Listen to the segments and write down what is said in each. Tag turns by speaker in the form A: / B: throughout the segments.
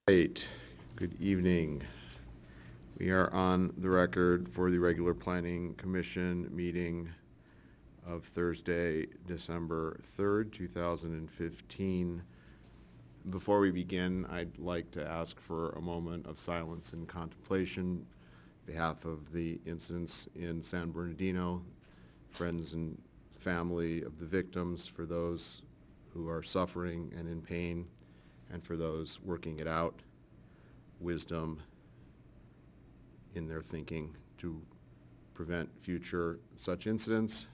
A: Right. Good evening. We are on the record for the regular Planning Commission meeting of Thursday, December 3rd, 2015. Before we begin, I'd like to ask for a moment of silence and contemplation on behalf of the incidents in San Bernardino, friends and family of the victims, for those who are suffering and in pain, and for those working it out, wisdom in their thinking to prevent future such incidents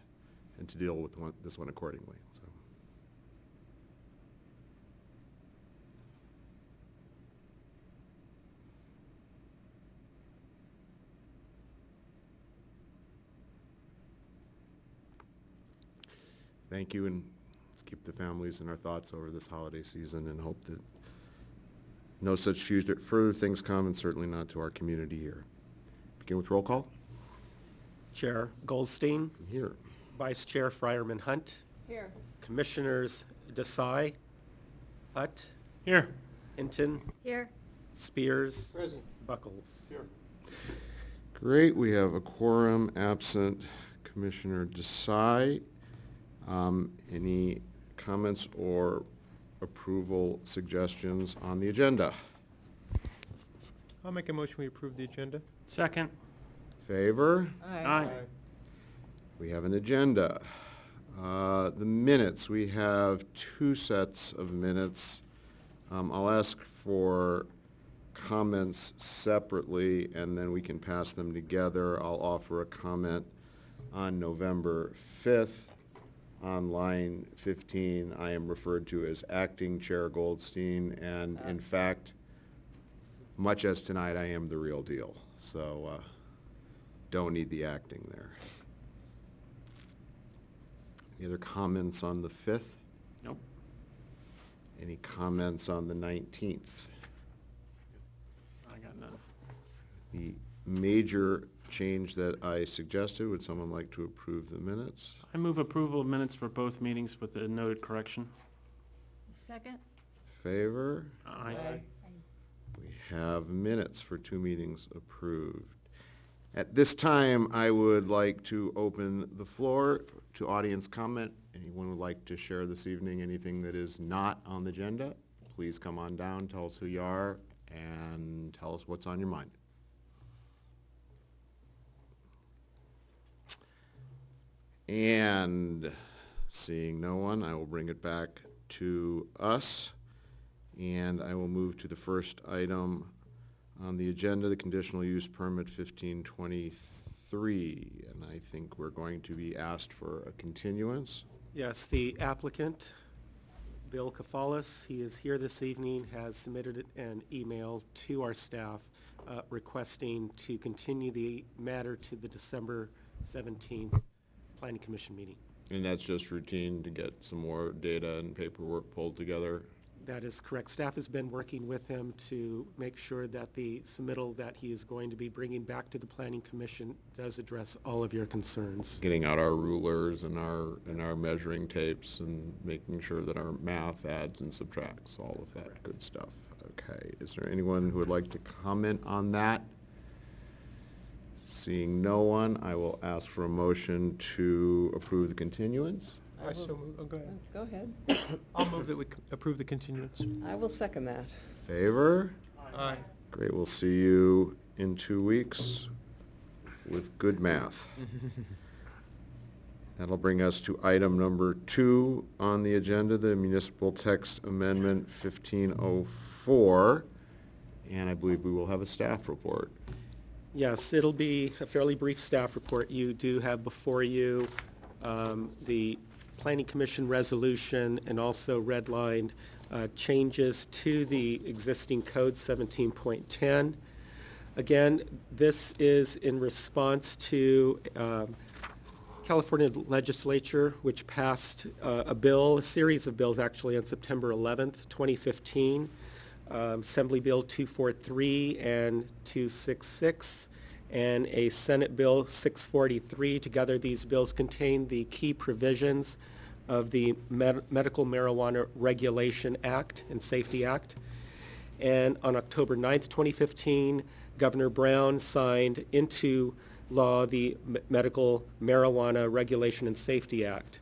A: and to deal with this one accordingly. So. Thank you, and let's keep the families in our thoughts over this holiday season and hope that no such further things come, and certainly not to our community here. Begin with roll call.
B: Chair Goldstein.
A: Here.
B: Vice Chair Fryerman Hunt.
C: Here.
B: Commissioners Desai, Hutt,
D: Here.
B: Hinton,
C: Here.
B: Spears,
D: Present.
B: Buckles.
D: Here.
A: Great, we have a quorum absent Commissioner Desai. Any comments or approval suggestions on the agenda?
D: I'll make a motion we approve the agenda.
B: Second.
A: Favor?
B: Aye.
A: We have an agenda. The minutes, we have two sets of minutes. I'll ask for comments separately, and then we can pass them together. I'll offer a comment on November 5th. On line 15, I am referred to as Acting Chair Goldstein, and in fact, much as tonight, I am the real deal. So don't need the acting there. Any other comments on the 5th?
B: Nope.
A: Any comments on the 19th?
B: I got none.
A: The major change that I suggested, would someone like to approve the minutes?
E: I move approval of minutes for both meetings with the noted correction.
C: Second?
A: Favor?
E: Aye.
A: We have minutes for two meetings approved. At this time, I would like to open the floor to audience comment. Anyone would like to share this evening anything that is not on the agenda? Please come on down, tell us who you are, and tell us what's on your mind. And seeing no one, I will bring it back to us, and I will move to the first item on the agenda, the conditional use permit 1523, and I think we're going to be asked for a continuance.
B: Yes, the applicant, Bill Kafalis, he is here this evening, has submitted an email to our staff requesting to continue the matter to the December 17th Planning Commission meeting.
A: And that's just routine to get some more data and paperwork pulled together?
B: That is correct. Staff has been working with him to make sure that the submittal that he is going to be bringing back to the Planning Commission does address all of your concerns.
A: Getting out our rulers and our measuring tapes and making sure that our math adds and subtracts, all of that good stuff. Okay, is there anyone who would like to comment on that? Seeing no one, I will ask for a motion to approve the continuance.
D: I so move, oh, go ahead.
C: Go ahead.
D: I'll move that we approve the continuance.
C: I will second that.
A: Favor?
D: Aye.
A: Great, we'll see you in 2 weeks with good math. That'll bring us to item number 2 on the agenda, the municipal text amendment 1504, and I believe we will have a staff report.
B: Yes, it'll be a fairly brief staff report. You do have before you the Planning Commission resolution and also redlined changes to the existing code 17.10. Again, this is in response to California legislature, which passed a series of bills actually on September 11th, 2015. Assembly Bill 243 and 266, and a Senate Bill 643. Together, these bills contain the key provisions of the Medical Marijuana Regulation Act and Safety Act. And on October 9th, 2015, Governor Brown signed into law the Medical Marijuana Regulation and Safety Act.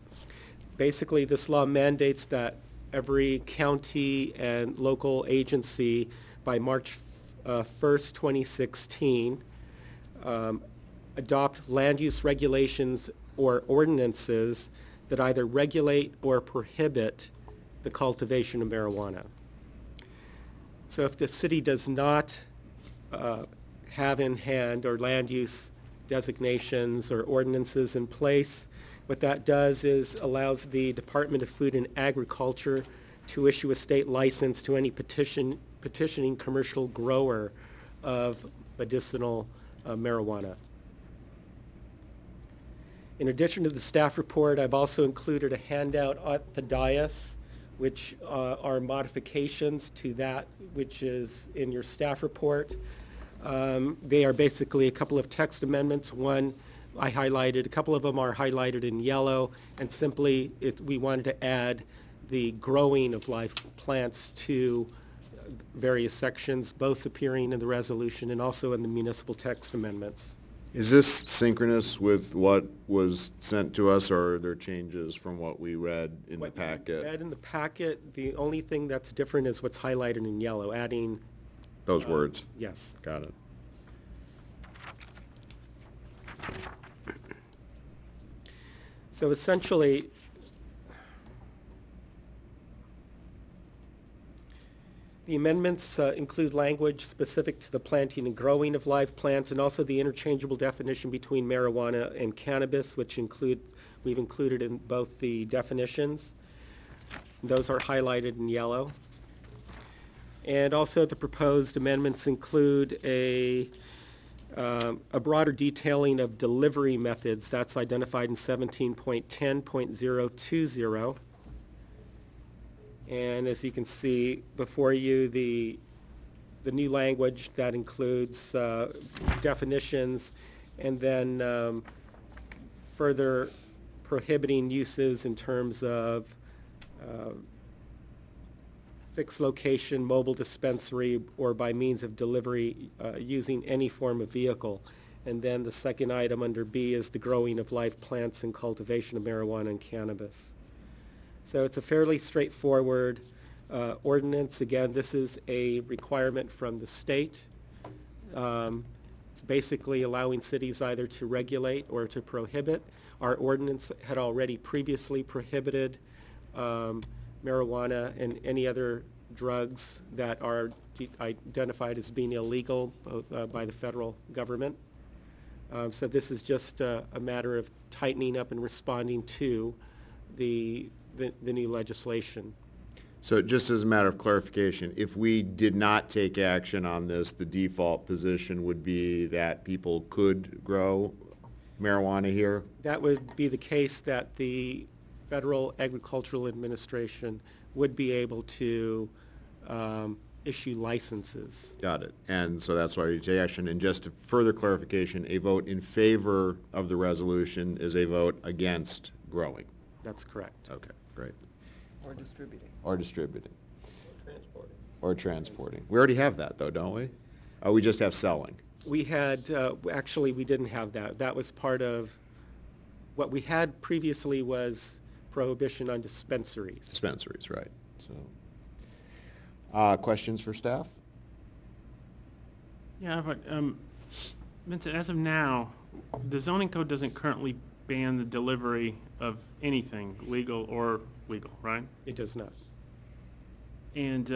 B: Basically, this law mandates that every county and local agency by March 1st, 2016, adopt land use regulations or ordinances that either regulate or prohibit the cultivation of marijuana. So if the city does not have in hand or land use designations or ordinances in place, what that does is allows the Department of Food and Agriculture to issue a state license to any petitioning commercial grower of medicinal marijuana. In addition to the staff report, I've also included a handout at the dais, which are modifications to that which is in your staff report. They are basically a couple of text amendments. One I highlighted, a couple of them are highlighted in yellow, and simply we wanted to add the growing of live plants to various sections, both appearing in the resolution and also in the municipal text amendments.
A: Is this synchronous with what was sent to us, or are there changes from what we read in the
B: What you
A: packet?
B: read in the packet, the only thing that's different is what's highlighted in yellow, adding,
A: Those words?
B: yes.
A: Got it.
B: So essentially, the amendments include language specific to the planting and growing of live plants, and also the interchangeable definition between marijuana and cannabis, which we've included in both the definitions. Those are highlighted in yellow. And also the proposed amendments include a broader detailing of delivery methods. That's identified in 17.10.020. And as you can see before you, the new language that includes definitions, and then further prohibiting uses in terms of fixed location, mobile dispensary, or by means of delivery using any form of vehicle. And then the second item under B is the growing of live plants and cultivation of marijuana and cannabis. So it's a fairly straightforward ordinance. Again, this is a requirement from the state. It's basically allowing cities either to regulate or to prohibit. Our ordinance had already previously prohibited marijuana and any other drugs that are identified as being illegal by the federal government. So this is just a matter of tightening up and responding to the new legislation.
A: So just as a matter of clarification, if we did not take action on this, the default position would be that people could grow marijuana here?
B: That would be the case, that the Federal Agricultural Administration would be able to issue licenses.
A: Got it. And so that's why you take action. And just further clarification, a vote in favor of the resolution is a vote against growing.
B: That's correct.
A: Okay, great.
C: Or distributing.
A: Or distributing.
B: Transporting.
A: Or transporting. We already have that, though, don't we? Oh, we just have selling.
B: We had, actually, we didn't have that. That was part of, what we had previously was prohibition on dispensaries.
A: Dispensaries, right. So, questions for staff?
E: Yeah, but, Vincent, as of now, the zoning code doesn't currently ban the delivery of anything, legal or legal, right?
B: It does not.
E: And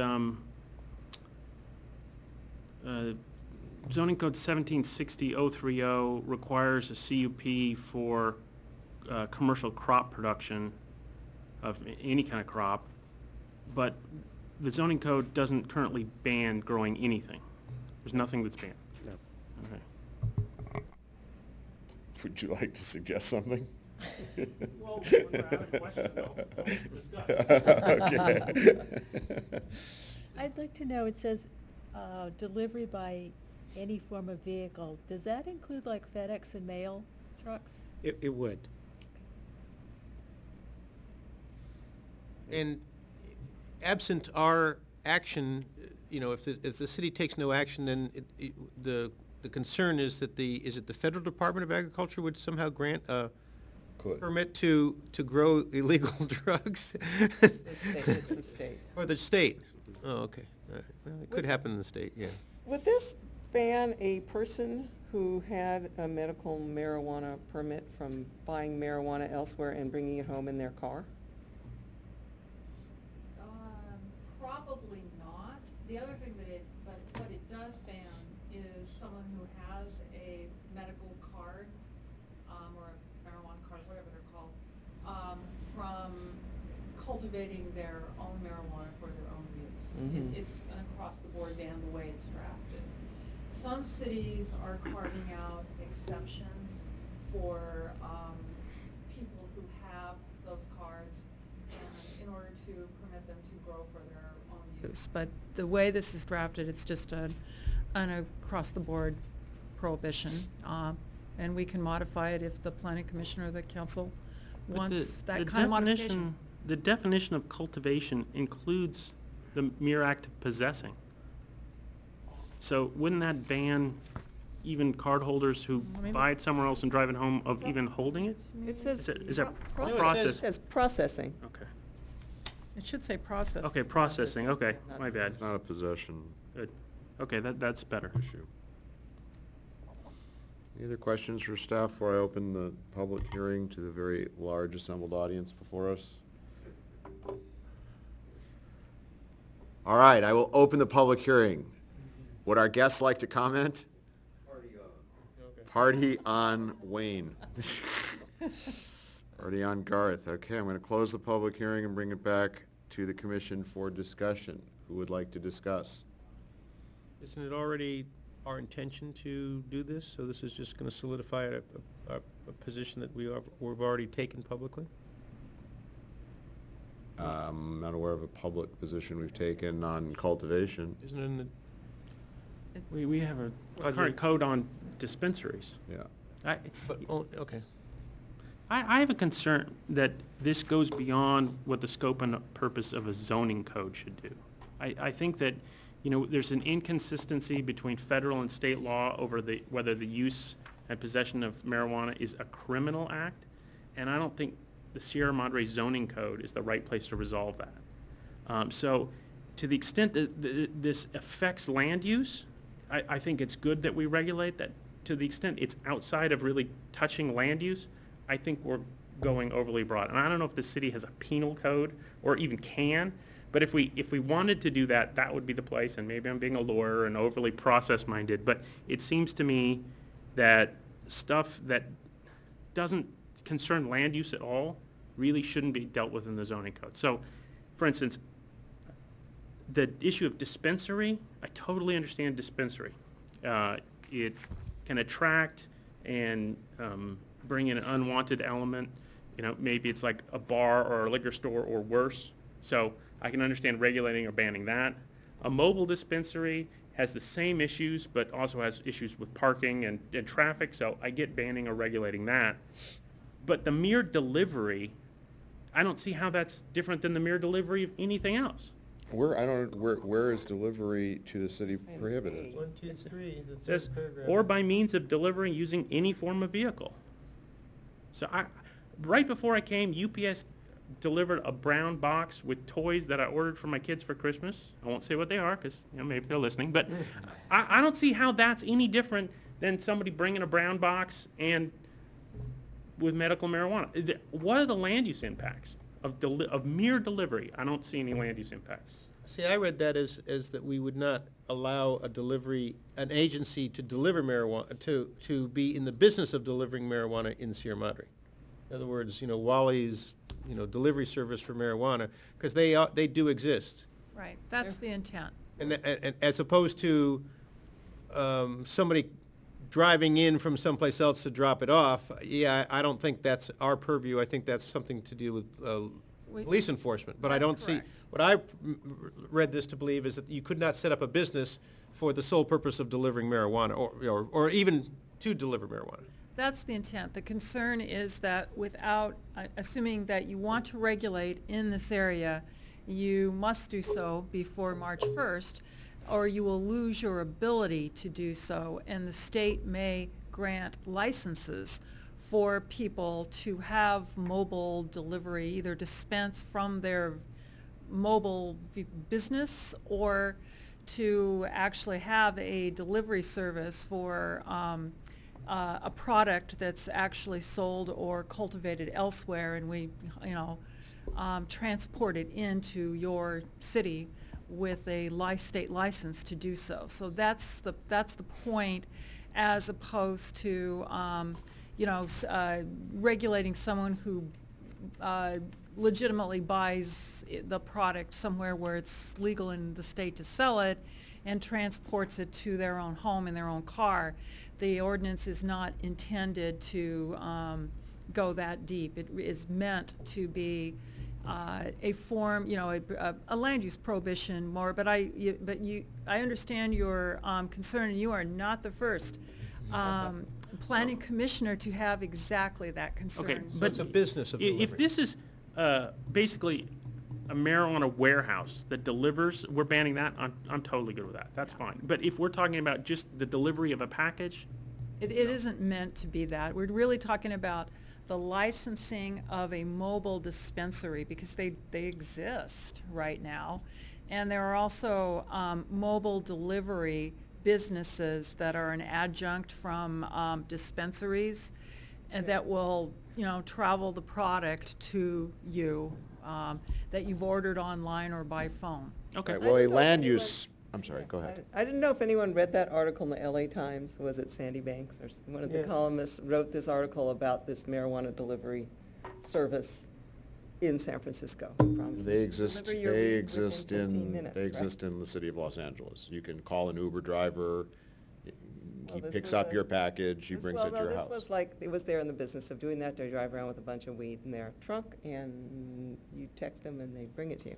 E: zoning code 1760-030 requires a CUP for commercial crop production of any kind of crop, but the zoning code doesn't currently ban growing anything. There's nothing that's banned.
B: No.
E: Okay.
A: Would you like to suggest something?
E: Well, we're out of questions, I'll discuss.
A: Okay.
C: I'd like to know, it says, delivery by any form of vehicle. Does that include like FedEx and mail trucks?
B: It would.
D: And absent our action, if the city takes no action, then the concern is that is it the Federal Department of Agriculture would somehow grant a
A: Could.
D: permit to grow illegal drugs?
F: It's the state.
D: Or the state? Oh, okay. All right. Well, it could happen in the state, yeah.
F: Would this ban a person who had a medical marijuana permit from buying marijuana elsewhere and bringing it home in their car?
G: Probably not. The other thing but what it does ban is someone who has a medical card, or a marijuana card, whatever they're called, from cultivating their own marijuana for their own use.
F: Mhm.
G: It's an across-the-board ban the way it's drafted. Some cities are carving out exceptions for, people who have those cards, and in order to permit them to grow for their own use.
H: But the way this is drafted, it's just an across-the-board prohibition, and we can modify it if the planning commission or the council
E: But
H: wants
E: the
H: that kind of modification.
E: definition- The definition of cultivation includes the mere act of possessing. So wouldn't that ban even cardholders who
H: Well, maybe-
E: buy it somewhere else and drive it home of even holding it?
F: It says.
E: Is that
F: pro-
D: No, it
E: process?
F: It says processing.
E: Okay.
H: It should say process.
E: Okay, processing, okay,
F: Not
E: my bad.
A: It's not a possession
E: Good. Okay, that's better.
A: issue. Any other questions for staff before I open the public hearing to the very large assembled audience before us? All right, I will open the public hearing. Would our guests like to comment? Party on Wayne. Party on Garth. Okay, I'm going to close the public hearing and bring it back to the commission for discussion. Who would like to discuss?
D: Isn't it already our intention to do this? So this is just going to solidify a position that we've already taken publicly?
A: I'm not aware of a public position we've taken on cultivation.
D: Isn't it in the,
E: We have a
D: Well,
E: current
D: you-
E: code on dispensaries.
A: Yeah.
D: okay.
E: I have a concern that this goes beyond what the scope and purpose of a zoning code should do. I think that, there's an inconsistency between federal and state law over whether the use and possession of marijuana is a criminal act, and I don't think the Sierra Madre zoning code is the right place to resolve that. So to the extent that this affects land use, I think it's good that we regulate that. To the extent it's outside of really touching land use, I think we're going overly broad. And I don't know if the city has a penal code or even can, but if we wanted to do that, that would be the place. And maybe I'm being a lawyer and overly process-minded, but it seems to me that stuff that doesn't concern land use at all really shouldn't be dealt with in the zoning code. So, for instance, the issue of dispensary, I totally understand dispensary. It can attract and bring in an unwanted element. Maybe it's like a bar or a liquor store or worse. So I can understand regulating or banning that. A mobile dispensary has the same issues, but also has issues with parking and traffic, so I get banning or regulating that. But the mere delivery, I don't see how that's different than the mere delivery of anything else.
A: Where is delivery to the city prohibited?
D: 1, 2, 3, the
E: It says,
D: third paragraph.
E: or by means of delivering using any form of vehicle. So right before I came, UPS delivered a brown box with toys that I ordered for my kids for Christmas. I won't say what they are, because, maybe they're listening, but I don't see how that's any different than somebody bringing a brown box and with medical marijuana. What are the land use impacts of mere delivery? I don't see any land use impacts.
D: See, I read that as that we would not allow an agency to deliver marijuana, to be in the business of delivering marijuana in Sierra Madre. In other words, Wally's, delivery service for marijuana, because they do exist.
H: Right, that's the intent.
D: And as opposed to somebody driving in from someplace else to drop it off, I don't think that's our purview. I think that's something to do with police enforcement. But I
H: That's
D: don't see,
H: correct.
D: what I read this to believe is that you could not set up a business for the sole purpose of delivering marijuana, or even to deliver marijuana.
H: That's the intent. The concern is that without, assuming that you want to regulate in this area, you must do so before March 1st. or you will lose your ability to do so, and the state may grant licenses for people to have mobile delivery, either dispense from their mobile business or to actually have a delivery service for a product that's actually sold or cultivated elsewhere, and we, transport it into your city with a state license to do so. So that's the point, as opposed to, regulating someone who legitimately buys the product somewhere where it's legal in the state to sell it and transports it to their own home in their own car. The ordinance is not intended to go that deep. It is meant to be a form, a land use prohibition more, but I understand your concern, and you are not the first planning commissioner to have exactly that concern.
E: Okay,
D: So
E: but
D: it's a business of
E: If
D: delivery.
E: this is basically a marijuana warehouse that delivers, we're banning that, I'm totally good with that, that's fine. But if we're talking about just the delivery of a package,
H: It isn't meant to be that. We're really talking about the licensing of a mobile dispensary, because they exist right now. And there are also mobile delivery businesses that are an adjunct from dispensaries, and that will, travel the product to you, that you've ordered online or by phone.
E: okay.
A: Right, well, a
F: I don't know if
A: land
F: anyone-
A: use, I'm sorry, go ahead.
F: I didn't know if anyone read that article in the LA Times. Was it Sandy Banks, or one of the
D: Yeah.
F: columnists wrote this article about this marijuana delivery service in San Francisco? Promises
A: They
F: to
A: exist,
F: deliver your
A: they
F: weed
A: exist
F: within 15
A: in,
F: minutes,
A: they
F: right?
A: exist in the city of Los Angeles. You can call an Uber driver, he
F: this
A: picks
F: was
A: up
F: a-
A: your package, he brings it to your
F: This
A: house.
F: was like, it was there in the business of doing that. They drive around with a bunch of weed in their trunk, and you text them and they bring it to you.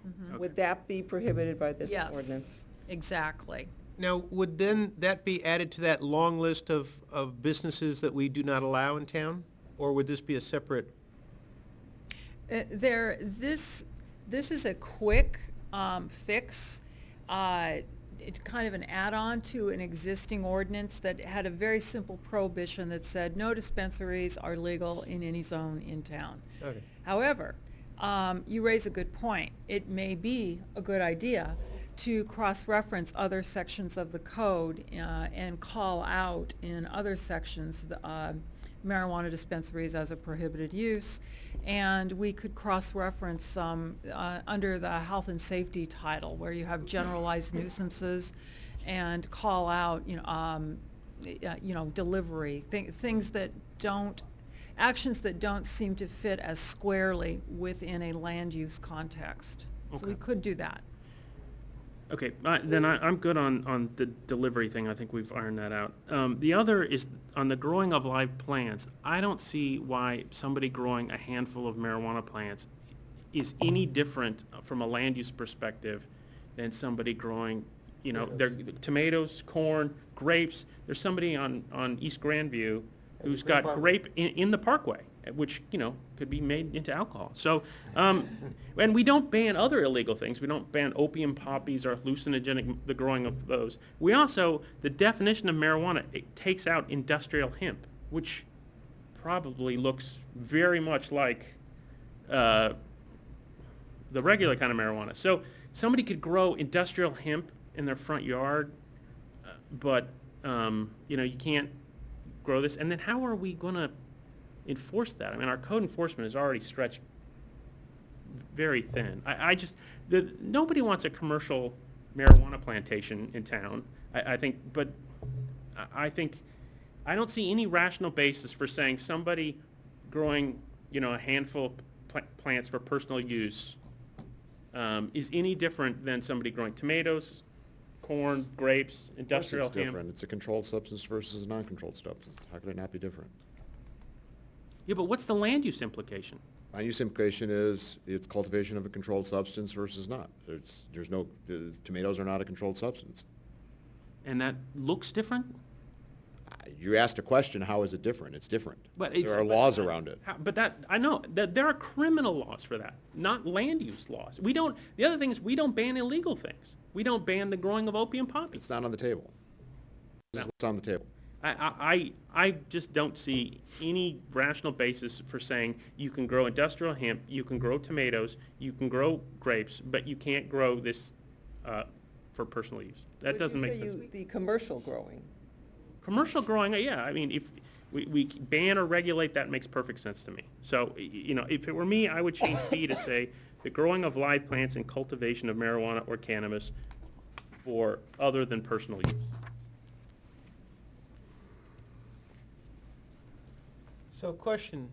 H: Mhm.
F: Would that be prohibited by this
H: Yes,
F: ordinance?
H: exactly.
D: Now, would then that be added to that long list of businesses that we do not allow in town? Or would this be a separate?
H: This is a quick fix. It's kind of an add-on to an existing ordinance that had a very simple prohibition that said no dispensaries are legal in any zone in town.
D: Okay.
H: However, you raise a good point. It may be a good idea to cross-reference other sections of the code and call out in other sections the marijuana dispensaries as a prohibited use. And we could cross-reference some under the health and safety title, where you have generalized nuisances, and call out, delivery, things that don't, actions that don't seem to fit as squarely within a land use context. So we
E: Okay.
H: could do that.
E: Okay, then I'm good on the delivery thing. I think we've ironed that out. The other is on the growing of live plants. I don't see why somebody growing a handful of marijuana plants is any different from a land use perspective than somebody growing, their tomatoes, corn, grapes. There's somebody on East Grandview who's got grape in the parkway, which, could be made into alcohol. So, and we don't ban other illegal things. We don't ban opium poppies or hallucinogenic, the growing of those. We also, the definition of marijuana, it takes out industrial hemp, which probably looks very much like the regular kind of marijuana. So somebody could grow industrial hemp in their front yard, but, you can't grow this. And then how are we going to enforce that? I mean, our code enforcement is already stretched very thin. Nobody wants a commercial marijuana plantation in town, I think, but I don't see any rational basis for saying somebody growing, a handful of plants for personal use is any different than somebody growing tomatoes, corn, grapes,
A: Of course
E: industrial
A: it's
E: hemp.
A: different. It's a controlled substance versus a non-controlled substance. How could it not be different?
E: Yeah, but what's the land use implication?
A: Land use implication is it's cultivation of a controlled substance versus not. Tomatoes are not a controlled substance.
E: And that looks different?
A: You asked a question, how is it different? It's different.
E: But
A: There are laws around it.
E: But that, I know, that there are criminal laws for that, not land use laws. We don't, the other thing is, we don't ban illegal things. We don't ban the growing of opium poppies.
A: It's not on the table. This is what's on the table.
E: I just don't see any rational basis for saying you can grow industrial hemp, you can grow tomatoes, you can grow grapes, but you can't grow this for personal use. That doesn't make sense.
F: The commercial growing.
E: Commercial growing, yeah, I mean, if we ban or regulate, that makes perfect sense to me. So, you know, if it were me, I would change B to say the growing of live plants and cultivation of marijuana or cannabis for other than personal use.
D: So question,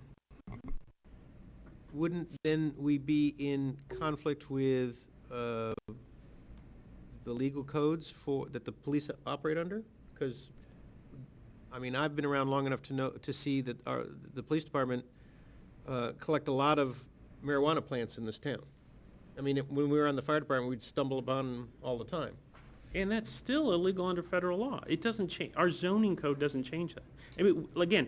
D: wouldn't then we be in conflict with the legal codes that the police operate under? Because, I mean, I've been around long enough to see that the police department collect a lot of marijuana plants in this town. I mean, when we were on the fire department, we'd stumble upon them all the time.
E: And that's still illegal under federal law. It doesn't change, our zoning code doesn't change that. I mean, again,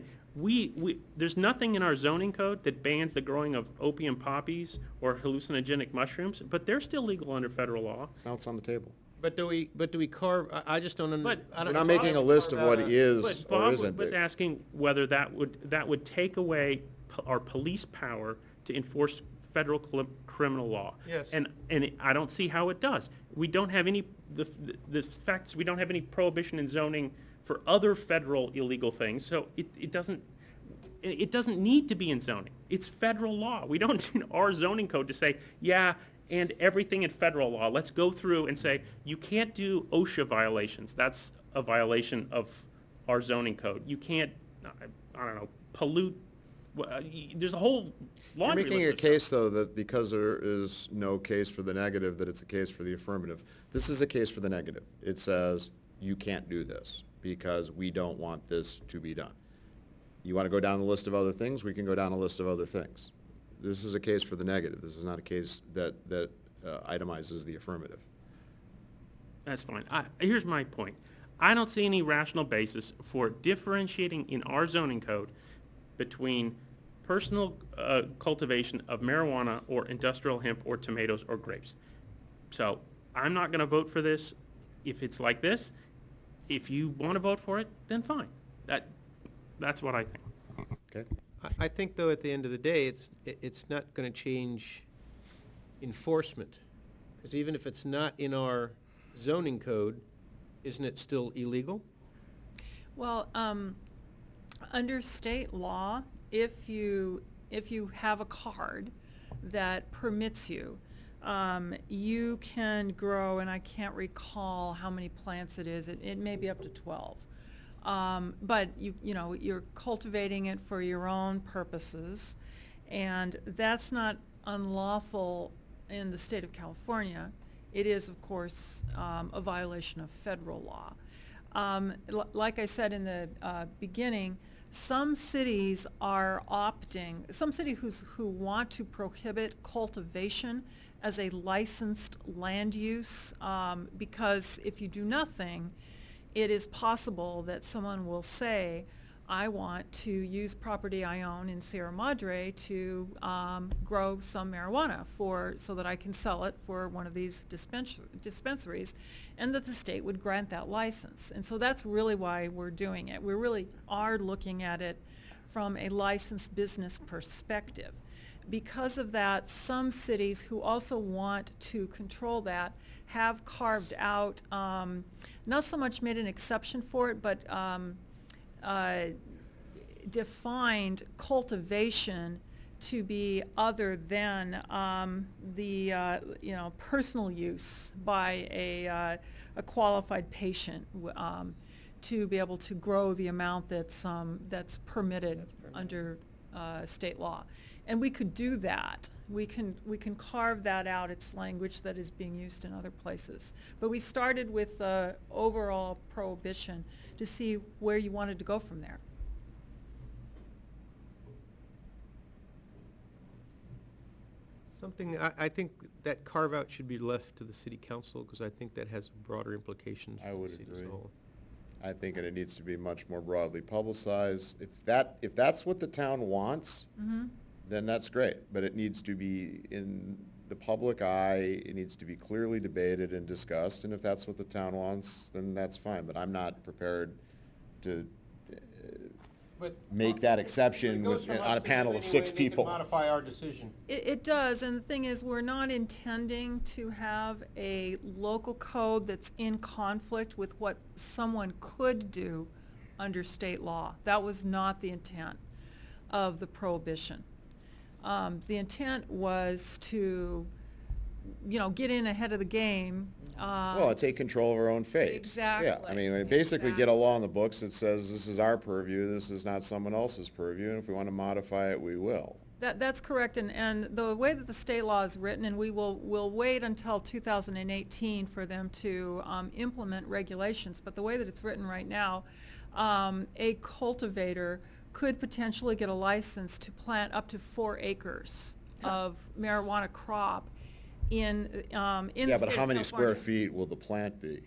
E: there's nothing in our zoning code that bans the growing of opium poppies or hallucinogenic mushrooms, but they're still legal under federal law.
A: Now it's on the table.
D: But do we carve, I just don't
E: But-
D: I
A: We're
D: don't-
A: not making a list of what is
E: But
A: or
E: Bob
A: isn't.
E: was asking whether that would take away our police power to enforce federal criminal law.
D: Yes.
E: And I don't see how it does. We don't have any, the fact is, we don't have any prohibition in zoning for other federal illegal things, so it doesn't need to be in zoning. It's federal law. We don't need our zoning code to say, yeah, and everything in federal law. Let's go through and say, you can't do OSHA violations. That's a violation of our zoning code. You can't, I don't know, pollute. There's a whole
A: You're
E: laundry
A: making
E: list
A: a
E: of stuff.
A: case, though, that because there is no case for the negative, that it's a case for the affirmative. This is a case for the negative. It says, you can't do this because we don't want this to be done. You want to go down the list of other things, we can go down a list of other things. This is a case for the negative. This is not a case that itemizes the affirmative.
E: That's fine. Here's my point. I don't see any rational basis for differentiating in our zoning code between personal cultivation of marijuana or industrial hemp or tomatoes or grapes. So I'm not going to vote for this if it's like this. If you want to vote for it, then fine. That's what I think.
A: Okay?
D: I think, though, at the end of the day, it's not going to change enforcement. Because even if it's not in our zoning code, isn't it still illegal?
H: Well, under state law, if you have a card that permits you, you can grow, and I can't recall how many plants it is. It may be up to 12. But you know, you're cultivating it for your own purposes, and that's not unlawful in the state of California. It is, of course, a violation of federal law. Like I said in the beginning, some cities are opting, some cities who want to prohibit cultivation as a licensed land use, because if you do nothing, it is possible that someone will say, I want to use property I own in Sierra Madre to grow some marijuana so that I can sell it for one of these dispensaries, and that the state would grant that license. And so that's really why we're doing it. We really are looking at it from a licensed business perspective. Because of that, some cities who also want to control that have carved out, not so much made an exception for it, but defined cultivation to be other than the personal use by a qualified patient to be able to grow the amount that's permitted under state law. And we could do that. We can carve that out. It's language that is being used in other places. But we started with overall prohibition to see where you wanted to go from there.
D: Something, I think that carve-out should be left to the city council, because I think that has broader implications
A: I
D: for
A: would
D: the city as
A: agree.
D: a whole.
A: I think it needs to be much more broadly publicized. If that's what the town wants, then that's great, but it needs to be in the public eye, it needs to be clearly debated and discussed, and if that's what the town wants, then that's fine, but I'm not prepared to
D: But
A: make that
D: it
A: exception
D: goes from
A: on
D: us
A: a
D: to
A: panel
D: you
A: of
D: anyway,
A: 6
D: and they can
A: people.
D: modify our decision.
H: It does, and the thing is, we're not intending to have a local code that's in conflict with what someone could do under state law. That was not the intent of the prohibition. The intent was to, get in ahead of the game.
A: Well, take control of our own fate.
H: Exactly,
A: Yeah, I mean, we basically get a law in the
H: exactly.
A: books that says this is our purview, this is not someone else's purview, and if we want to modify it, we will.
H: That's correct, and the way that the state law is written, and we'll wait until 2018 for them to implement regulations, but the way that it's written right now, a cultivator could potentially get a license to plant up to 4 acres of marijuana crop in the state of
A: Yeah, but how many square
H: California.
A: feet will the plant be?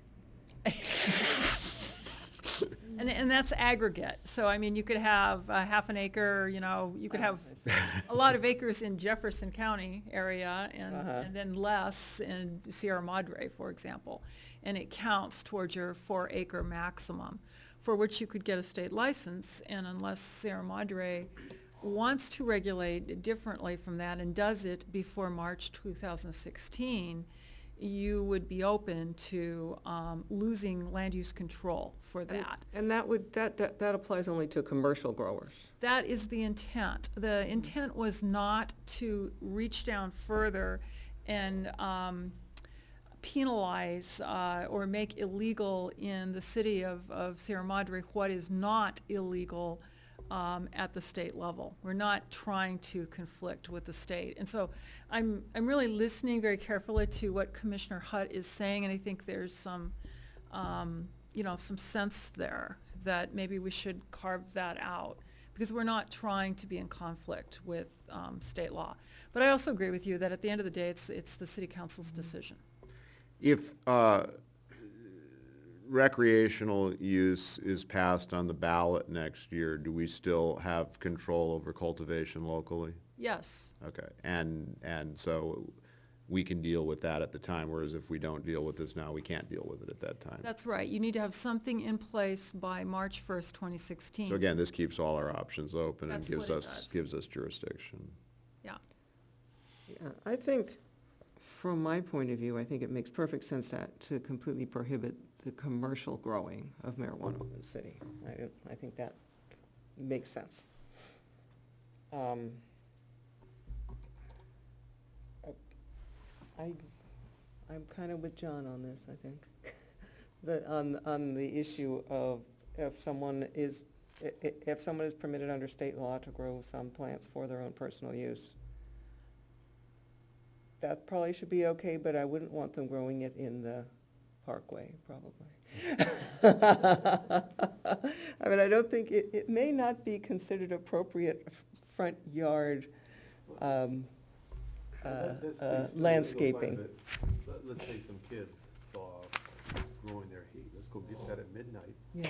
H: And that's aggregate, so I mean, you could have half an acre, you could have a lot of acres in Jefferson County area and then less in Sierra Madre, for example. And it counts towards your 4-acre maximum, for which you could get a state license, and unless Sierra Madre wants to regulate differently from that and does it before March 2016, you would be open to losing land use control for that.
F: And that applies only to commercial growers.
H: That is the intent. The intent was not to reach down further and penalize or make illegal in the city of Sierra Madre what is not illegal at the state level. We're not trying to conflict with the state. And so I'm really listening very carefully to what Commissioner Hutt is saying, and I think there's some sense there that maybe we should carve that out, because we're not trying to be in conflict with state law. But I also agree with you that at the end of the day, it's the city council's decision.
A: If recreational use is passed on the ballot next year, do we still have control over cultivation locally?
H: Yes.
A: Okay, and so we can deal with that at the time, whereas if we don't deal with this now, we can't deal with it at that time.
H: That's right. You need to have something in place by March 1st, 2016.
A: So again, this keeps all our options open and
H: That's
A: gives
H: what it
A: us,
H: does.
A: gives us jurisdiction.
H: Yeah.
F: Yeah, I think, from my point of view, I think it makes perfect sense to completely prohibit the commercial growing of marijuana in the city. I think that makes sense. I'm kind of with John on this, I think. On the issue of if someone is permitted under state law to grow some plants for their own personal use, that probably should be okay, but I wouldn't want them growing it in the parkway, probably. I mean, I don't think, it may not be considered appropriate front yard landscaping.
I: Let's say some kids saw growing their hay, let's go get that at midnight.
F: Yeah.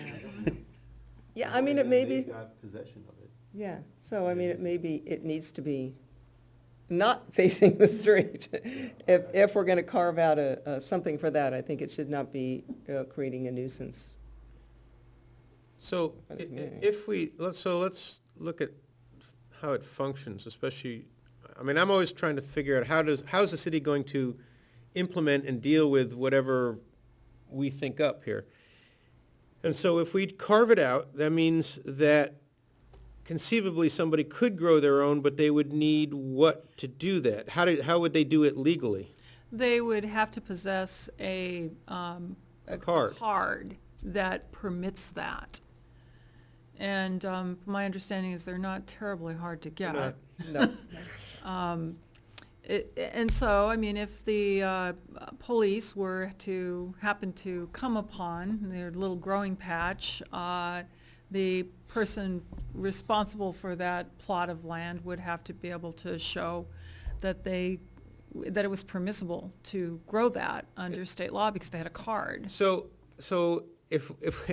F: Yeah, I mean, it may
I: They
F: be,
I: got possession of it.
F: yeah, so I mean, it needs to be not facing the street. If we're gonna carve out something for that, I think it should not be creating a nuisance.
D: So
F: For the community.
D: let's look at how it functions, especially, I mean, I'm always trying to figure out how's the city going to implement and deal with whatever we think up here. And so if we carve it out, that means that conceivably somebody could grow their own, but they would need what to do that? How would they do it legally?
H: They would have to possess a
D: Card.
H: that permits that. And my understanding is they're not terribly hard to get.
F: No.
H: And so, I mean, if the police were to happen to come upon their little growing patch, the person responsible for that plot of land would have to be able to show that it was permissible to grow that under state law because they had a card.
D: So if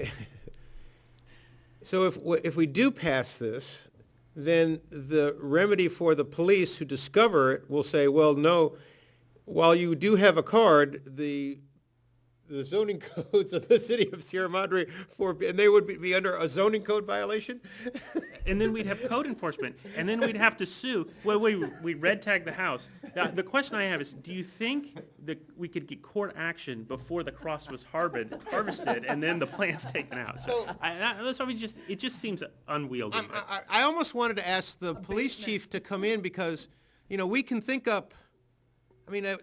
D: we do pass this, then the remedy for the police who discover it will say, well, no, while you do have a card, the zoning codes of the city of Sierra Madre and they would be under a zoning code violation?
E: And then we'd have code enforcement, and then we'd have to sue. Well, we'd red tag the house. Now, the question I have is, do you think that we could get court action before the cross was harvested, and then the plant's taken out? So, it just seems unwieldy.
D: I almost wanted to ask the police chief to come in because, we can think up,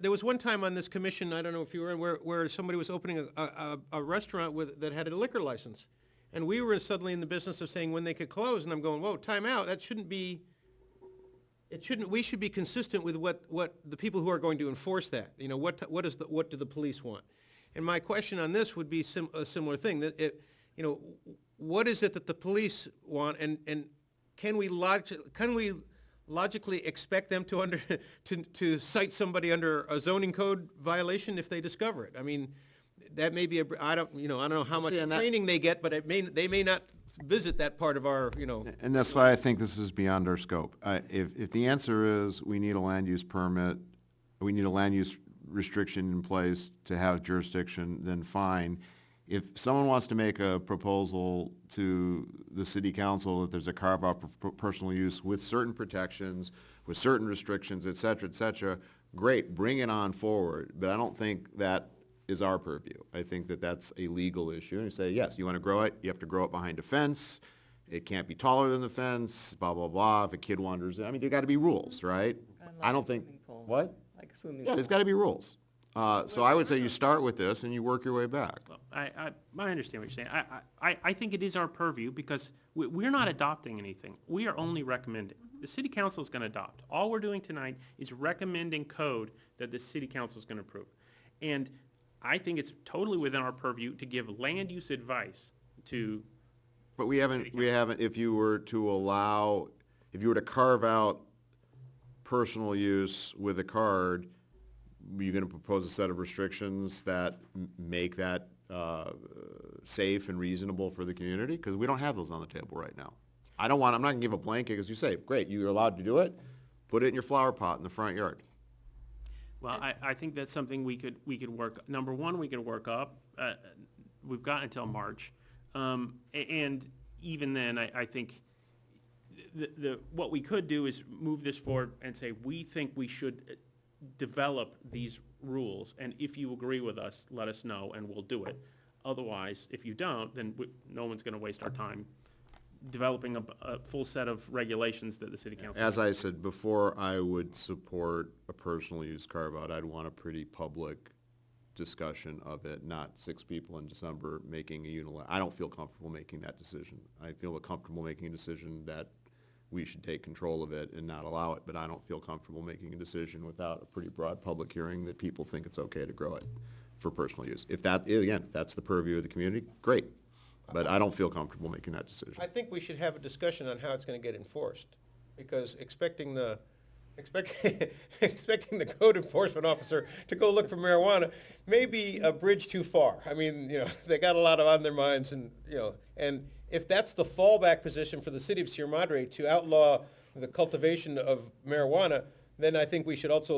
D: there was one time on this commission, I don't know if you were in, where somebody was opening a restaurant that had a liquor license. And we were suddenly in the business of saying when they could close, and I'm going, whoa, time out, we should be consistent with what the people who are going to enforce that. What do the police want? And my question on this would be a similar thing, that what is it that the police want, and can we logically expect them to cite somebody under a zoning code violation if they discover it? That may be I don't know how much training they get, but they may not visit that part of our,
A: And that's why I think this is beyond our scope. If the answer is we need a land use permit, we need a land use restriction in place to have jurisdiction, then fine. If someone wants to make a proposal to the city council that there's a carve-out for personal use with certain protections, with certain restrictions, et cetera, great, bring it on forward. But I don't think that is our purview. I think that that's a legal issue. And you say, yes, you want to grow it, you have to grow it behind a fence. It can't be taller than the fence, blah, blah, blah. If a kid wanders in, there got to be rules, right? I don't think, what?
F: Like a swimming
A: Yeah,
F: pool.
A: there's got to be rules. So I would say you start with this and you work your way back.
E: Well, I understand what you're saying. I think it is our purview because we're not adopting anything. We are only recommending. The city council is going to adopt. All we're doing tonight is recommending code that the city council is going to approve. And I think it's totally within our purview to give land use advice to.
A: But we haven't, if you were to carve out personal use with a card, are you going to propose a set of restrictions that make that safe and reasonable for the community? Because we don't have those on the table right now. I'm not going to give a blanket, as you say, great, you're allowed to do it, put it in your flower pot in the front yard.
E: Well, I think that's something we could work. Number one, we could work up. We've got until March, and even then, I think what we could do is move this forward and say we think we should develop these rules, and if you agree with us, let us know, and we'll do it. Otherwise, if you don't, then no one's going to waste our time developing a full set of regulations that the city council.
A: As I said before, I would support a personal use carve-out. I'd want a pretty public discussion of it, not 6 people in December making a unilateral. I don't feel comfortable making that decision. I feel comfortable making a decision that we should take control of it and not allow it, but I don't feel comfortable making a decision without a pretty broad public hearing that people think it's okay to grow it for personal use. If that's the purview of the community, great. But I don't feel comfortable making that decision.
D: I think we should have a discussion on how it's going to get enforced, because expecting the code enforcement officer to go look for marijuana may be a bridge too far. They got a lot on their minds, and if that's the fallback position for the city of Sierra Madre to outlaw the cultivation of marijuana, then I think we should also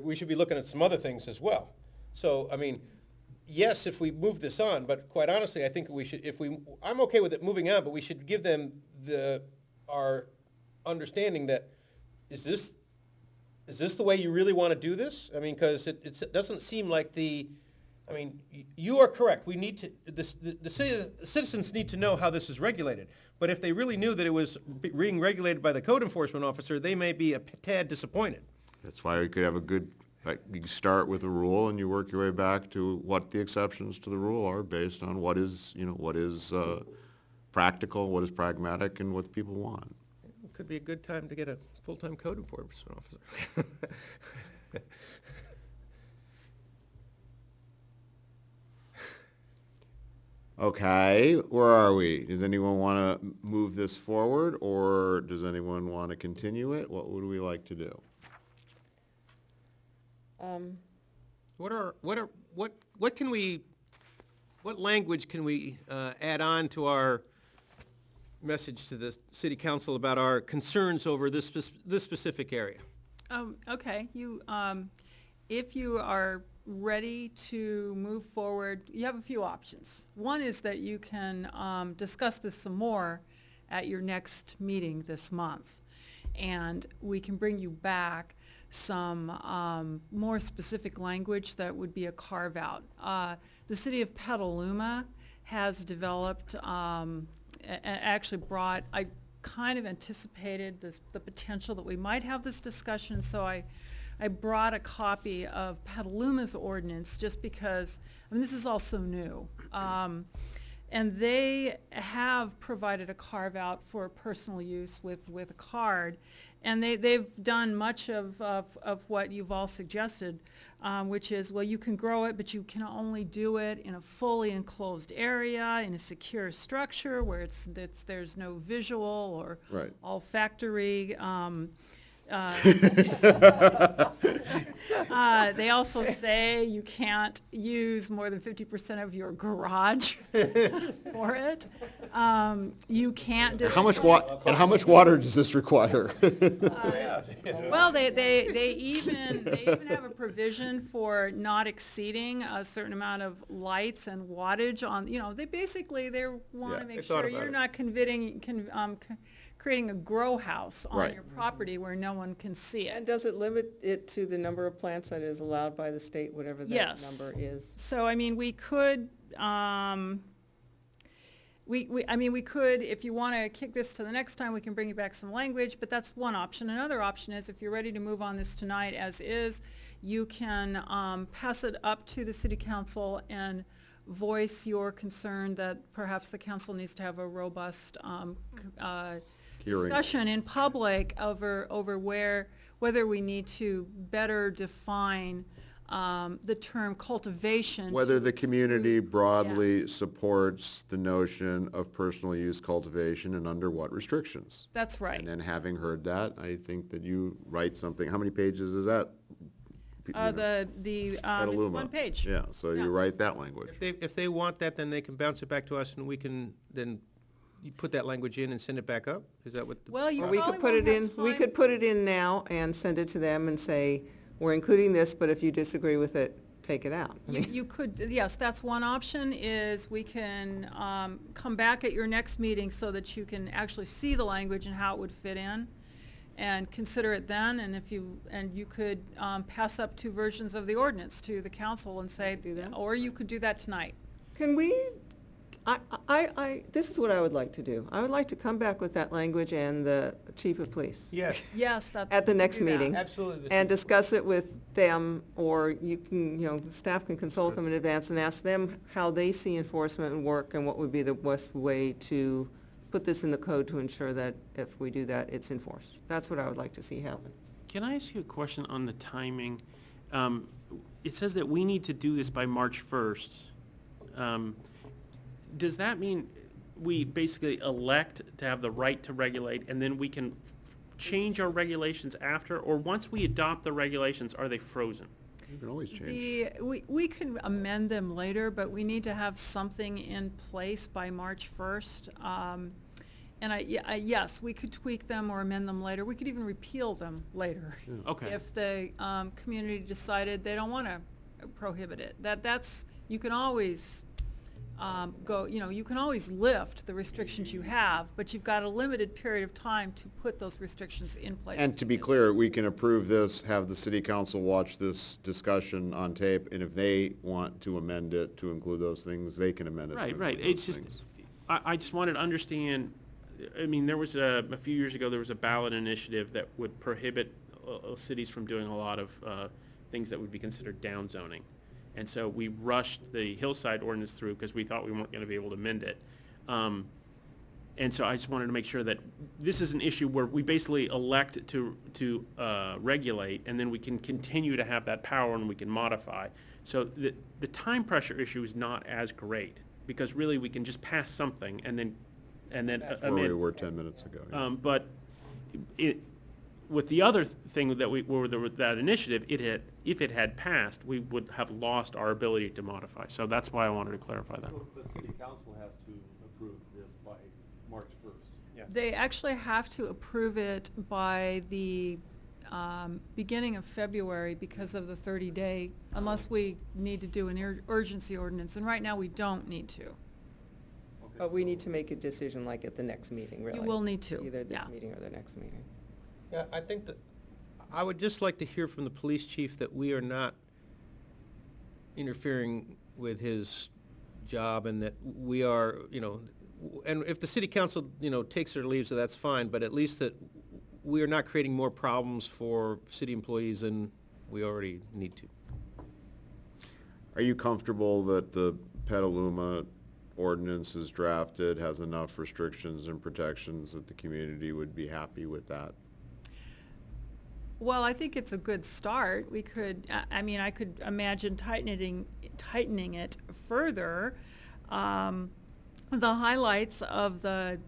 D: we should be looking at some other things as well. So, yes, if we move this on, but quite honestly, I think we should, I'm okay with it moving on, but we should give them our understanding that, is this the way you really want to do this? Because it doesn't seem like you are correct. We need to, the citizens need to know how this is regulated. But if they really knew that it was being regulated by the code enforcement officer, they may be a tad disappointed.
A: That's why we could have you start with a rule and you work your way back to what the exceptions to the rule are based on what is practical, what is pragmatic, and what people want.
D: It could be a good time to get a full-time code enforcement officer.
A: Okay, where are we? Does anyone want to move this forward, or does anyone want to continue it? What would we like to do?
F: Um,
D: What can we What language can we add on to our message to the city council about our concerns over this specific area?
H: Okay, if you are ready to move forward, you have a few options. One is that you can discuss this some more at your next meeting this month, and we can bring you back some more specific language that would be a carve-out. The city of Petaluma has developed, actually brought, I kind of anticipated the potential that we might have this discussion, so I brought a copy of Petaluma's ordinance just because, I mean, this is all so new. And they have provided a carve-out for personal use with a card. And they've done much of what you've all suggested, which is, well, you can grow it, but you can only do it in a fully enclosed area, in a secure structure where there's no visual or
A: Right.
H: olfactory. They also say you can't use more than 50% of your garage for it. You can't.
A: How much water does this require?
H: Well, they even have a provision for not exceeding a certain amount of lights and wattage on, they want
A: Yeah.
H: to
D: They
H: make
D: thought
H: sure
D: about
H: you're
D: it.
H: not creating a grow house on
A: Right.
H: your property where no one can see
F: And
H: it.
F: does it limit it to the number of plants that is allowed by the state, whatever that
H: Yes.
F: number is?
H: So, I mean, we could, we could, if you want to kick this to the next time, we can bring you back some language, but that's one option. Another option is if you're ready to move on this tonight as is, you can pass it up to the city council and voice your concern that perhaps the council needs to have a robust
A: Hearing.
H: discussion in public over whether we need to better define the term cultivation.
A: Whether
H: to
A: the community
H: exclude-
A: broadly
H: Yes,
A: supports the notion of personal use cultivation and under what restrictions.
H: that's right.
A: And then having heard that, I think that you write something, how many pages is that? You know,
H: It's
A: Petaluma.
H: one page.
A: Yeah, so
H: Yeah.
A: you write that language.
D: If they want that, then they can bounce it back to us and we can then you put that language in and send it back up? Is that what?
H: Well, you
F: Or we
H: probably
F: could put
H: won't
F: it
H: have
F: in,
H: to
F: we
H: find-
F: could put it in now and send it to them and say, we're including this, but if you disagree with it, take it out. I mean,
H: You could, yes, that's one option, is we can come back at your next meeting so that you can actually see the language and how it would fit in, and consider it then, and you could pass up 2 versions of the ordinance to the council and say,
F: Do that?
H: or you could do that tonight.
F: Can we, this is what I would like to do. I would like to come back with that language and the chief of police
D: Yes,
H: Yes, that.
F: at the
H: we
F: next
H: do that.
F: meeting.
D: absolutely.
F: And discuss it with them, or you can, staff can consult them in advance and ask them how they see enforcement and work and what would be the best way to put this in the code to ensure that if we do that, it's enforced. That's what I would like to see happen.
E: Can I ask you a question on the timing? It says that we need to do this by March 1st. Does that mean we basically elect to have the right to regulate, and then we can change our regulations after? Or once we adopt the regulations, are they frozen?
A: You can always change.
H: We can amend them later, but we need to have something in place by March 1st. Yes, we could tweak them or amend them later. We could even repeal them later.
E: Okay.
H: If the community decided they don't want to prohibit it. You can always you can always lift the restrictions you have, but you've got a limited period of time to put those restrictions in place.
A: And to be clear, we can approve this, have the city council watch this discussion on tape, and if they want to amend it to include those things, they can amend it to
E: Right,
A: include
E: right.
A: those
E: It's just,
A: things.
E: I just wanted to understand, I mean, there was a few years ago, there was a ballot initiative that would prohibit cities from doing a lot of things that would be considered down zoning. And so we rushed the Hillside ordinance through because we thought we weren't going to be able to amend it. And so I just wanted to make sure that this is an issue where we basically elect to regulate, and then we can continue to have that power and we can modify. So the time pressure issue is not as great, because really we can just pass something and then
A: That's where we were 10 minutes ago. yeah.
E: but with the other thing that that initiative, if it had passed, we would have lost our ability to modify. So that's why I wanted to clarify that.
I: So the city council has to approve this by March 1st.
H: They actually have to approve it by the beginning of February because of the 30-day, unless we need to do an urgency ordinance, and right now we don't need to.
F: But we need to make a decision like at the next meeting, really.
H: You will need to,
F: Either this
H: yeah.
F: meeting or the next meeting.
D: Yeah, I think that, I would just like to hear from the police chief that we are not interfering with his job and that we are, and if the city council, takes or leaves, that's fine, but at least that we are not creating more problems for city employees than we already need to.
A: Are you comfortable that the Petaluma ordinance is drafted, has enough restrictions and protections that the community would be happy with that?
H: Well, I think it's a good start. We could, I could imagine tightening it further. The highlights of the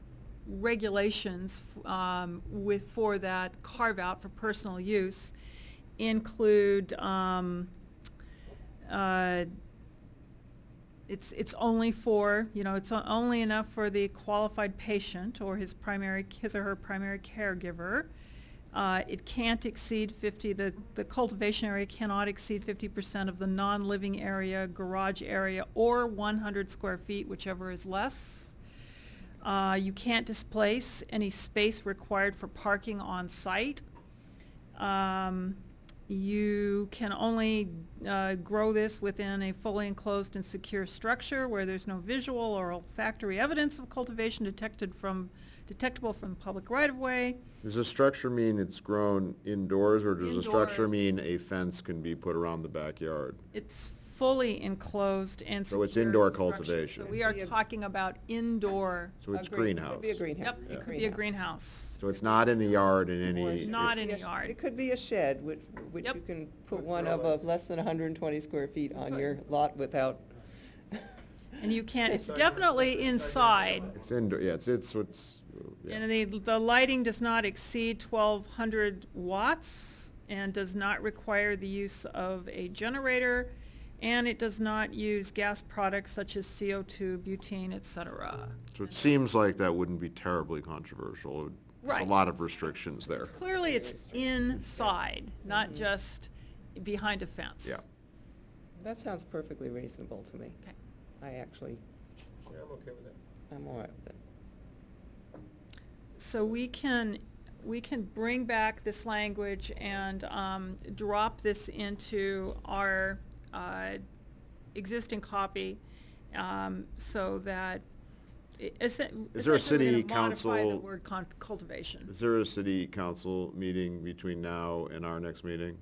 H: regulations for that carve-out for personal use include it's only for, it's only enough for the qualified patient or his or her primary caregiver. It can't exceed 50, the cultivation area cannot exceed 50% of the non-living area, garage area, or 100 square feet, whichever is less. You can't displace any space required for parking on site. You can only grow this within a fully enclosed and secure structure where there's no visual or olfactory evidence of cultivation detectable from public right-of-way.
A: Does the structure mean it's grown indoors, or does the structure
H: Indoors.
A: mean a fence can be put around the backyard?
H: It's fully enclosed and
A: So it's
H: secure
A: indoor
H: structure.
A: cultivation.
H: So we are talking about indoor.
A: So it's
F: Agreed.
A: greenhouse?
F: Could be a greenhouse.
H: Yep, it could be a greenhouse.
A: So it's not in the yard in
F: Or
A: any?
F: it
H: Not
F: could
H: in
F: be
H: the
F: a-
H: yard.
F: It could be a shed, which
H: Yep.
F: you can put
I: Could
F: one
I: grow
F: of
I: it.
F: less than 120 square feet on your lot without.
H: And you can't, it's definitely inside.
A: It's indoor, yeah, yeah.
H: And the lighting does not exceed 1,200 watts and does not require the use of a generator, and it does not use gas products such as CO2, butane, etc.
A: So it seems like that wouldn't be terribly controversial. There's a
H: Right.
A: lot of restrictions there.
H: Clearly, it's inside, not just behind a fence.
A: Yeah.
F: That sounds perfectly reasonable to me.
H: Okay.
F: I actually,
D: Yeah, I'm okay with that.
F: I'm all right with it.
H: So we can bring back this language and drop this into our existing copy so that
A: Is there a
H: essentially we're
A: city
H: gonna modify the
A: council-
H: word cultivation.
A: Is there a city council meeting between now and our next meeting?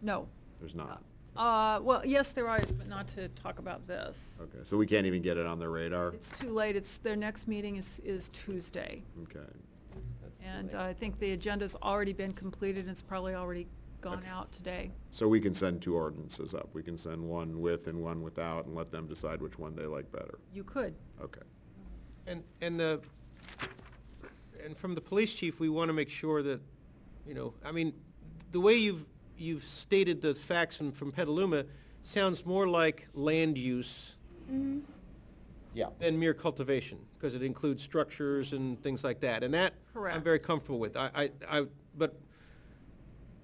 H: No.
A: There's not.
H: Well, yes, there is, but not to talk about this.
A: Okay, so we can't even get it on their radar?
H: It's too late. Their next meeting is Tuesday.
A: Okay.
F: That's too
H: And
F: late.
H: I think the agenda's already been completed, and it's probably already gone
A: Okay.
H: out today.
A: So we can send two ordinances up. We can send one with and one without and let them decide which one they like better.
H: You could.
A: Okay.
D: And from the police chief, we want to make sure that, the way you've stated the facts from Petaluma sounds more like land use
A: Yeah.
D: than mere cultivation, because it includes structures and things like that, and that I'm
H: Correct.
D: very comfortable with. But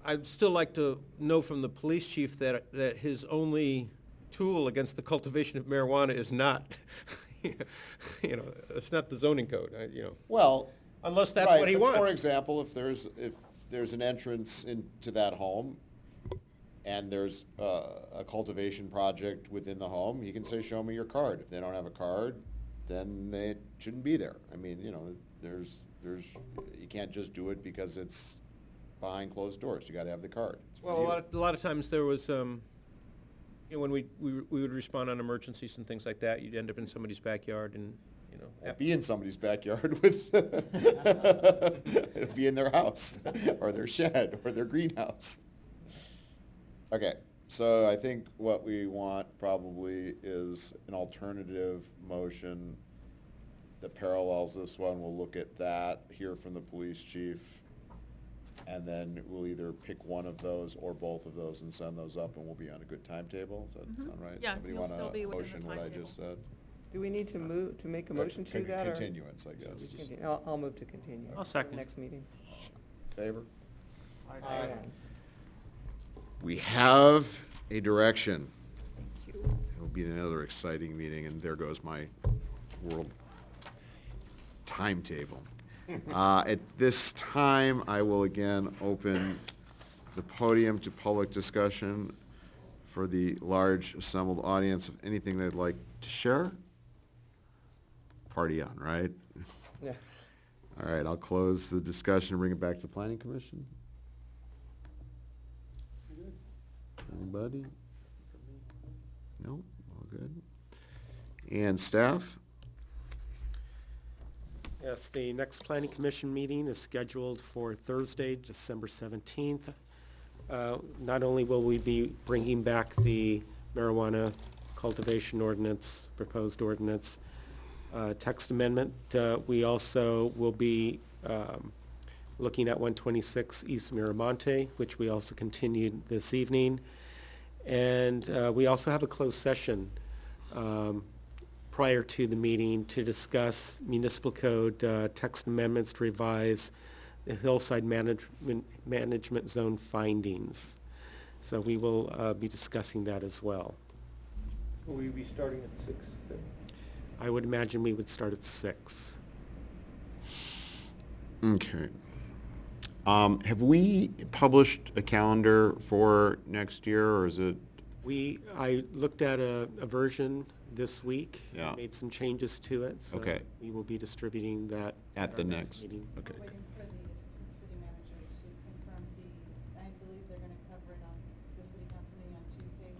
D: I'd still like to know from the police chief that his only tool against the cultivation of marijuana is not, it's not the zoning code,
A: Well,
D: unless that's
A: right,
D: what he
A: but
D: wants.
A: For example, if there's an entrance into that home and there's a cultivation project within the home, he can say, show me your card. If they don't have a card, then it shouldn't be there. I mean, you can't just do it because it's behind closed doors. You gotta have the card. It's for
D: Well,
A: you.
D: a lot of times there was, when we would respond on emergencies and things like that, you'd end up in somebody's backyard and,
A: Or be in somebody's backyard with, be in their house, or their shed, or their greenhouse. Okay, so I think what we want probably is an alternative motion that parallels this one. We'll look at that, hear from the police chief, And then we'll either pick one of those or both of those and send those up, and we'll be on a good timetable. Does that
H: Mhm.
A: sound right?
H: Yeah,
A: Somebody
H: you'll
A: want
H: still be
A: to
H: within the
A: motion what I just said?
F: Do we need to move, to make a motion to
A: Con-
F: that, or?
A: Continuance, I guess.
F: I'll move to continue.
E: I'll second.
F: Next meeting.
A: Favor?
F: Aye.
A: We have a direction.
F: Thank you.
A: It'll be another exciting meeting, and there goes my world timetable. At this time, I will again open the podium to public discussion for the large assembled audience of anything they'd like to share. Party on, right?
F: Yeah.
A: All right, I'll close the discussion and bring it back to the planning commission. Anybody? No, all good. And staff?
B: Yes, the next planning commission meeting is scheduled for Thursday, December 17th. Not only will we be bringing back the marijuana cultivation ordinance, proposed ordinance, text amendment, we also will be looking at 126 East Miramonte, which we also continued this evening. And we also have a closed session prior to the meeting to discuss municipal code text amendments to revise the hillside management zone findings. So we will be discussing that as well.
D: Will we be starting at 6 then?
B: I would imagine we would start at 6.
A: Okay. Have we published a calendar for next year, or is it?
B: I looked at a version this week.
A: Yeah.
B: Made some changes to it, so
A: Okay.
B: we will be distributing that
A: At the
B: our
A: next,
B: meeting.
A: okay.
J: We're waiting for the assistant city manager to confirm I believe they're gonna cover it on the city council meeting on Tuesday,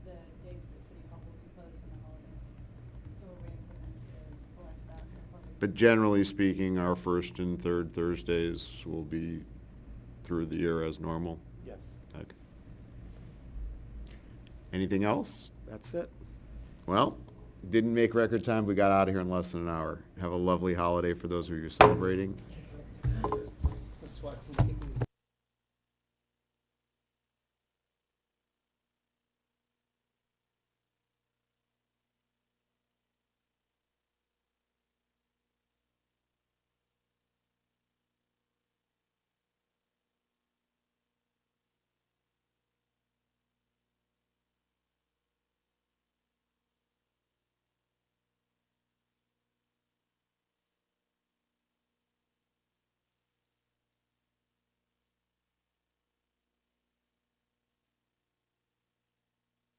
J: the days that city hall will be closed on the holidays. So we're waiting for them to bless that before we.
A: But generally speaking, our first and third Thursdays will be through the year as normal?
B: Yes,
A: Okay. Anything else?
B: that's it.
A: Well, didn't make record time. We got out of here in less than an hour. Have a lovely holiday for those of you celebrating.